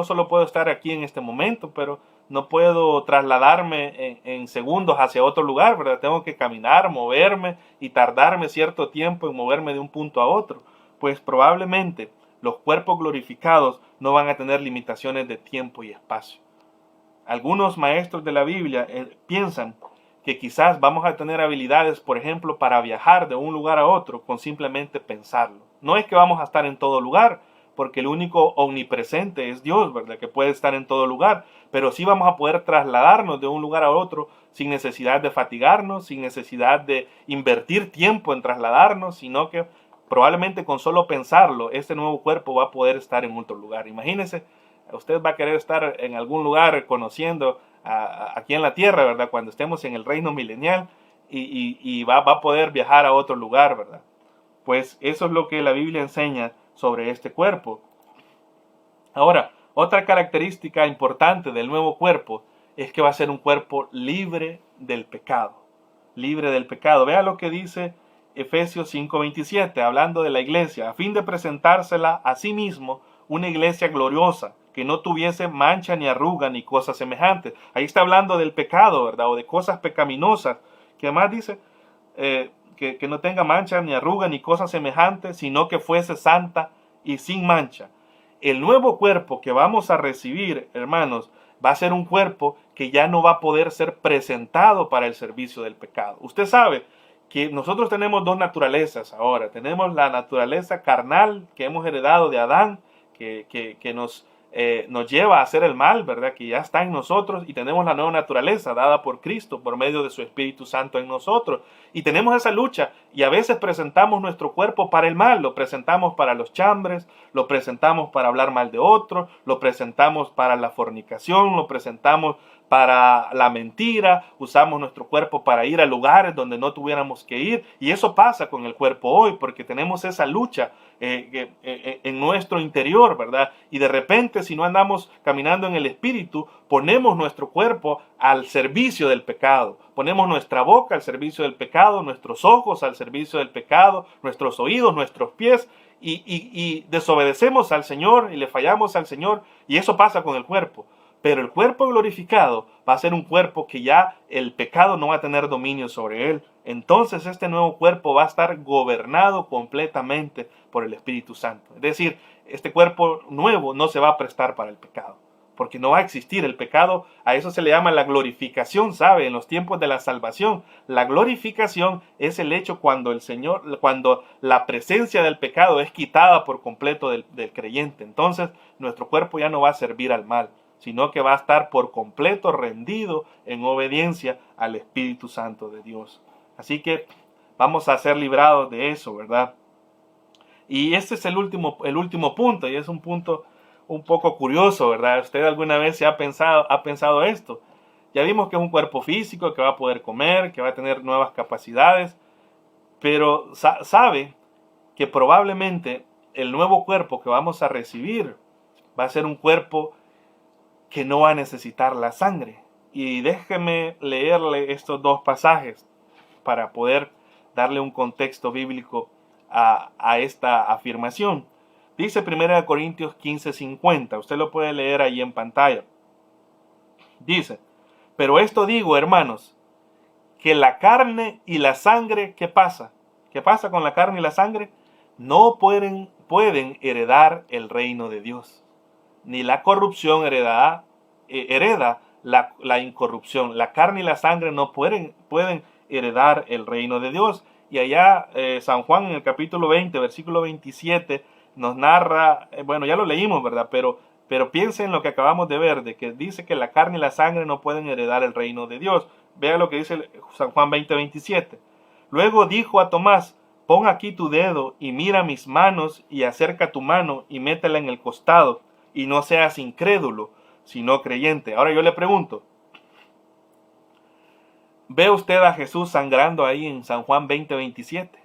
solo puedo estar aquí en este momento, pero no puedo trasladarme en segundos hacia otro lugar, ¿verdad? Tengo que caminar, moverme y tardarme cierto tiempo en moverme de un punto a otro. Pues probablemente los cuerpos glorificados no van a tener limitaciones de tiempo y espacio. Algunos maestros de la Biblia piensan que quizás vamos a tener habilidades, por ejemplo, para viajar de un lugar a otro con simplemente pensarlo. No es que vamos a estar en todo lugar, porque el único omnipresente es Dios, ¿verdad? Que puede estar en todo lugar, pero sí vamos a poder trasladarnos de un lugar a otro sin necesidad de fatigarnos, sin necesidad de invertir tiempo en trasladarnos, sino que probablemente con solo pensarlo, este nuevo cuerpo va a poder estar en otro lugar. Imagínese, usted va a querer estar en algún lugar conociendo aquí en la tierra, ¿verdad? Cuando estemos en el reino milenial y va a poder viajar a otro lugar, ¿verdad? Pues eso es lo que la Biblia enseña sobre este cuerpo. Ahora, otra característica importante del nuevo cuerpo es que va a ser un cuerpo libre del pecado. Libre del pecado. Vea lo que dice Efesios 5:27, hablando de la iglesia, a fin de presentársela a sí mismo una iglesia gloriosa, que no tuviese mancha ni arruga ni cosas semejantes. Ahí está hablando del pecado, ¿verdad? O de cosas pecaminosas, que además dice que no tenga mancha ni arruga ni cosas semejantes, sino que fuese santa y sin mancha. El nuevo cuerpo que vamos a recibir, hermanos, va a ser un cuerpo que ya no va a poder ser presentado para el servicio del pecado. Usted sabe que nosotros tenemos dos naturalezas ahora. Tenemos la naturaleza carnal que hemos heredado de Adán, que nos lleva a hacer el mal, ¿verdad? Que ya está en nosotros, y tenemos la nueva naturaleza dada por Cristo por medio de su Espíritu Santo en nosotros. Y tenemos esa lucha y a veces presentamos nuestro cuerpo para el mal, lo presentamos para los chambres, lo presentamos para hablar mal de otros, lo presentamos para la fornicación, lo presentamos para la mentira, usamos nuestro cuerpo para ir a lugares donde no tuviéramos que ir, y eso pasa con el cuerpo hoy porque tenemos esa lucha en nuestro interior, ¿verdad? Y de repente, si no andamos caminando en el Espíritu, ponemos nuestro cuerpo al servicio del pecado, ponemos nuestra boca al servicio del pecado, nuestros ojos al servicio del pecado, nuestros oídos, nuestros pies, y desobedecemos al Señor y le fallamos al Señor, y eso pasa con el cuerpo. Pero el cuerpo glorificado va a ser un cuerpo que ya el pecado no va a tener dominio sobre él. Entonces este nuevo cuerpo va a estar gobernado completamente por el Espíritu Santo. Es decir, este cuerpo nuevo no se va a prestar para el pecado, porque no va a existir el pecado. A eso se le llama la glorificación, ¿sabe? En los tiempos de la salvación, la glorificación es el hecho cuando cuando la presencia del pecado es quitada por completo del creyente. Entonces nuestro cuerpo ya no va a servir al mal, sino que va a estar por completo rendido en obediencia al Espíritu Santo de Dios. Así que vamos a ser librados de eso, ¿verdad? Y este es el último punto, y es un punto un poco curioso, ¿verdad? ¿Usted alguna vez ha pensado esto? Ya vimos que es un cuerpo físico, que va a poder comer, que va a tener nuevas capacidades, pero sabe que probablemente el nuevo cuerpo que vamos a recibir va a ser un cuerpo que no va a necesitar la sangre. Y déjeme leerle estos dos pasajes para poder darle un contexto bíblico a esta afirmación. Dice 1 Corintios 15:50, usted lo puede leer ahí en pantalla. Dice, pero esto digo, hermanos, que la carne y la sangre, ¿qué pasa? ¿Qué pasa con la carne y la sangre? No pueden heredar el reino de Dios. Ni la corrupción hereda la incorrupción. La carne y la sangre no pueden heredar el reino de Dios. Y allá San Juan en el capítulo 20, versículo 27, nos narra, bueno, ya lo leímos, ¿verdad? Pero piensen en lo que acabamos de ver, de que dice que la carne y la sangre no pueden heredar el reino de Dios. Vea lo que dice San Juan 20, 27. Luego dijo a Tomás, pon aquí tu dedo y mira mis manos, y acerca tu mano y métela en el costado, y no seas incrédulo, sino creyente. Ahora yo le pregunto, ¿ve usted a Jesús sangrando ahí en San Juan 20, 27?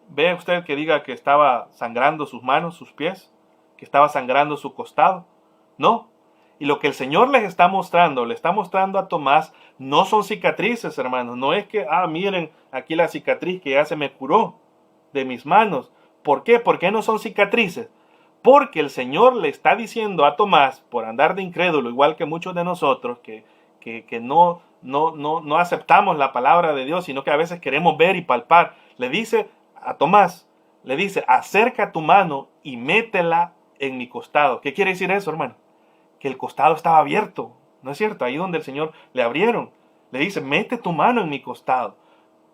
¿Ve usted que diga que estaba sangrando sus manos, sus pies? ¿Que estaba sangrando su costado? No. Y lo que el Señor le está mostrando a Tomás, no son cicatrices, hermanos. No es que, miren, aquí la cicatriz que ya se me curó de mis manos. ¿Por qué? ¿Por qué no son cicatrices? Porque el Señor le está diciendo a Tomás, por andar de incrédulo, igual que muchos de nosotros, que no aceptamos la palabra de Dios, sino que a veces queremos ver y palpar. Le dice a Tomás, acerca tu mano y métela en mi costado. ¿Qué quiere decir eso, hermano? Que el costado estaba abierto, ¿no es cierto? Ahí donde el Señor le abrieron. Le dice, mete tu mano en mi costado.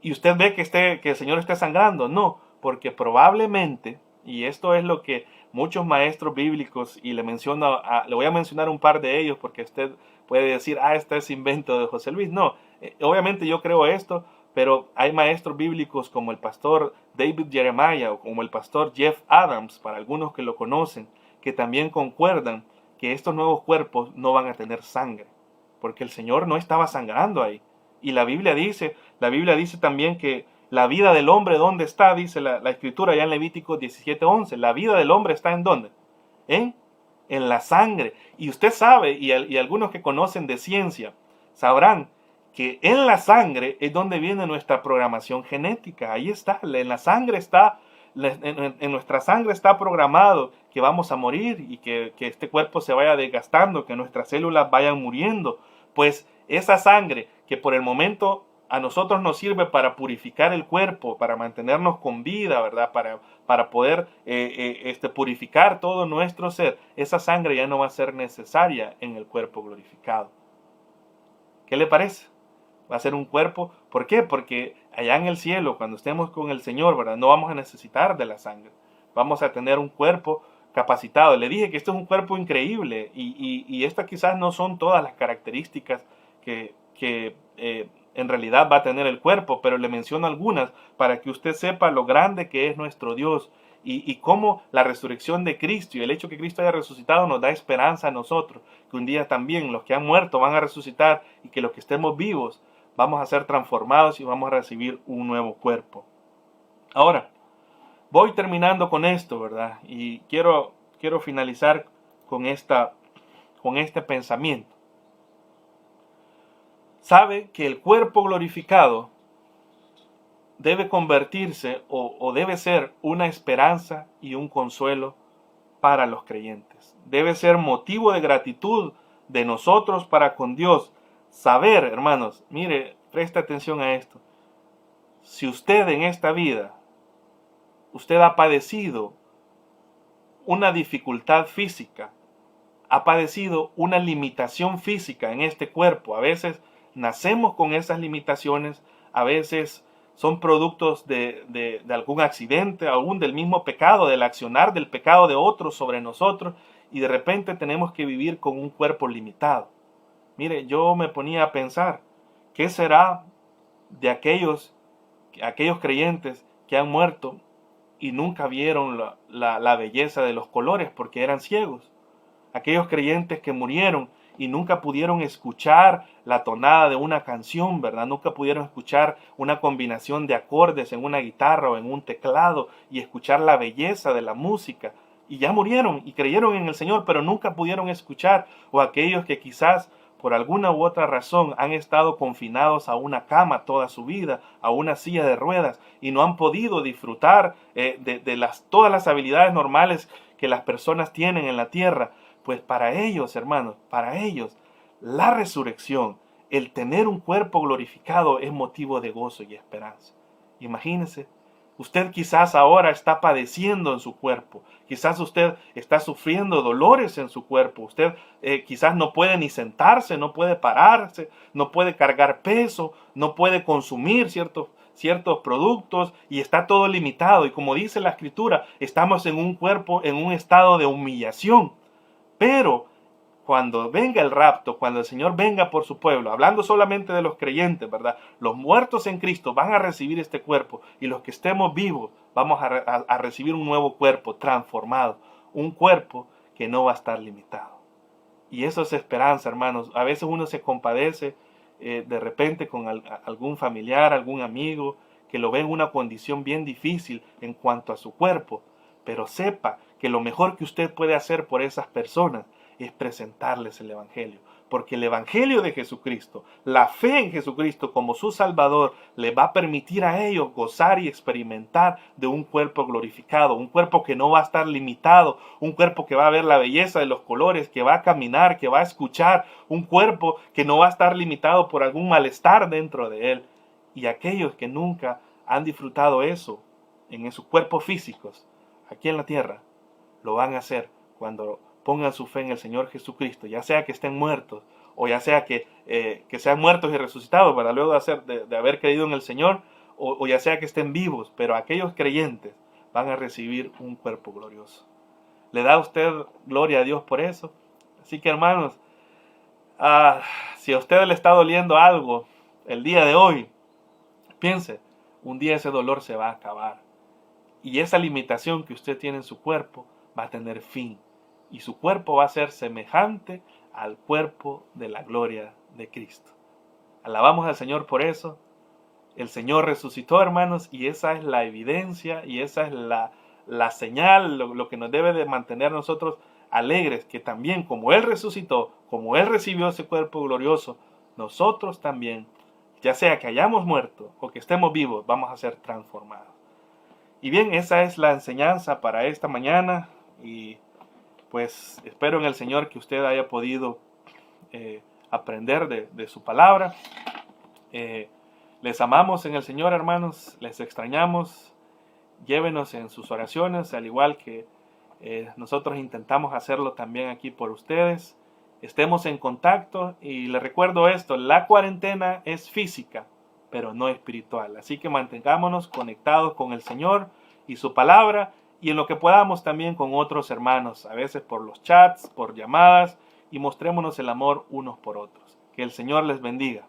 Y usted ve que el Señor esté sangrando. No, porque probablemente, y esto es lo que muchos maestros bíblicos, y le voy a mencionar un par de ellos, porque usted puede decir, este es invento de José Luis. No, obviamente yo creo esto, pero hay maestros bíblicos como el pastor David Jeremiah o como el pastor Jeff Adams, para algunos que lo conocen, que también concuerdan que estos nuevos cuerpos no van a tener sangre. porque el Señor no estaba sangrando ahí. Y la Biblia dice también que la vida del hombre, ¿dónde está? Dice la Escritura ya en Levítico 17:11. La vida del hombre está ¿en dónde? En, en la sangre. Y usted sabe, y algunos que conocen de ciencia, sabrán que en la sangre es donde viene nuestra programación genética. Ahí está, en la sangre está, en nuestra sangre está programado que vamos a morir y que este cuerpo se vaya desgastando, que nuestras células vayan muriendo. Pues esa sangre que por el momento a nosotros nos sirve para purificar el cuerpo, para mantenernos con vida, ¿verdad? Para poder purificar todo nuestro ser, esa sangre ya no va a ser necesaria en el cuerpo glorificado. ¿Qué le parece? Va a ser un cuerpo. ¿Por qué? Porque allá en el cielo, cuando estemos con el Señor, ¿verdad? No vamos a necesitar de la sangre. Vamos a tener un cuerpo capacitado. Le dije que esto es un cuerpo increíble y estas quizás no son todas las características que en realidad va a tener el cuerpo, pero le menciono algunas para que usted sepa lo grande que es nuestro Dios y cómo la resurrección de Cristo y el hecho que Cristo haya resucitado nos da esperanza a nosotros, que un día también los que han muerto van a resucitar y que los que estemos vivos vamos a ser transformados y vamos a recibir un nuevo cuerpo. Ahora, voy terminando con esto, ¿verdad? Y quiero finalizar con este pensamiento. Sabe que el cuerpo glorificado debe convertirse o debe ser una esperanza y un consuelo para los creyentes. Debe ser motivo de gratitud de nosotros para con Dios. Saber, hermanos, mire, presta atención a esto. Si usted en esta vida, usted ha padecido una dificultad física, ha padecido una limitación física en este cuerpo, a veces nacemos con esas limitaciones, a veces son productos de algún accidente, aún del mismo pecado, del accionar del pecado de otros sobre nosotros, y de repente tenemos que vivir con un cuerpo limitado. Mire, yo me ponía a pensar, ¿qué será de aquellos creyentes que han muerto y nunca vieron la belleza de los colores porque eran ciegos? Aquellos creyentes que murieron y nunca pudieron escuchar la tonada de una canción, ¿verdad? Nunca pudieron escuchar una combinación de acordes en una guitarra o en un teclado y escuchar la belleza de la música. Y ya murieron y creyeron en el Señor, pero nunca pudieron escuchar. O aquellos que quizás por alguna u otra razón han estado confinados a una cama toda su vida, a una silla de ruedas, y no han podido disfrutar de todas las habilidades normales que las personas tienen en la tierra. Pues para ellos, hermanos, para ellos, la resurrección, el tener un cuerpo glorificado es motivo de gozo y esperanza. Imagínese, usted quizás ahora está padeciendo en su cuerpo, quizás usted está sufriendo dolores en su cuerpo, usted quizás no puede ni sentarse, no puede pararse, no puede cargar peso, no puede consumir ciertos productos y está todo limitado. Y como dice la Escritura, estamos en un cuerpo, en un estado de humillación. Pero cuando venga el rapto, cuando el Señor venga por su pueblo, hablando solamente de los creyentes, ¿verdad? Los muertos en Cristo van a recibir este cuerpo y los que estemos vivos vamos a recibir un nuevo cuerpo transformado, un cuerpo que no va a estar limitado. Y eso es esperanza, hermanos. A veces uno se compadece de repente con algún familiar, algún amigo, que lo ve en una condición bien difícil en cuanto a su cuerpo, pero sepa que lo mejor que usted puede hacer por esas personas es presentarles el Evangelio, porque el Evangelio de Jesucristo, la fe en Jesucristo como su Salvador, le va a permitir a ellos gozar y experimentar de un cuerpo glorificado, un cuerpo que no va a estar limitado, un cuerpo que va a ver la belleza de los colores, que va a caminar, que va a escuchar, un cuerpo que no va a estar limitado por algún malestar dentro de él. Y aquellos que nunca han disfrutado eso en sus cuerpos físicos, aquí en la tierra, lo van a hacer cuando pongan su fe en el Señor Jesucristo, ya sea que estén muertos o ya sea que sean muertos y resucitados para luego de haber creído en el Señor, o ya sea que estén vivos, pero aquellos creyentes van a recibir un cuerpo glorioso. ¿Le da usted gloria a Dios por eso? Así que, hermanos, si a usted le está doliendo algo el día de hoy, piense, un día ese dolor se va a acabar y esa limitación que usted tiene en su cuerpo va a tener fin y su cuerpo va a ser semejante al cuerpo de la gloria de Cristo. Alabamos al Señor por eso. El Señor resucitó, hermanos, y esa es la evidencia y esa es la señal, lo que nos debe de mantener nosotros alegres, que también como Él resucitó, como Él recibió ese cuerpo glorioso, nosotros también, ya sea que hayamos muerto o que estemos vivos, vamos a ser transformados. Y bien, esa es la enseñanza para esta mañana y pues espero en el Señor que usted haya podido aprender de su palabra. Les amamos en el Señor, hermanos, les extrañamos. Llévenos en sus oraciones, al igual que nosotros intentamos hacerlo también aquí por ustedes. Estemos en contacto y les recuerdo esto, la cuarentena es física, pero no espiritual. Así que mantengámonos conectados con el Señor y su palabra y en lo que podamos también con otros hermanos, a veces por los chats, por llamadas, y mostrémonos el amor unos por otros. Que el Señor les bendiga.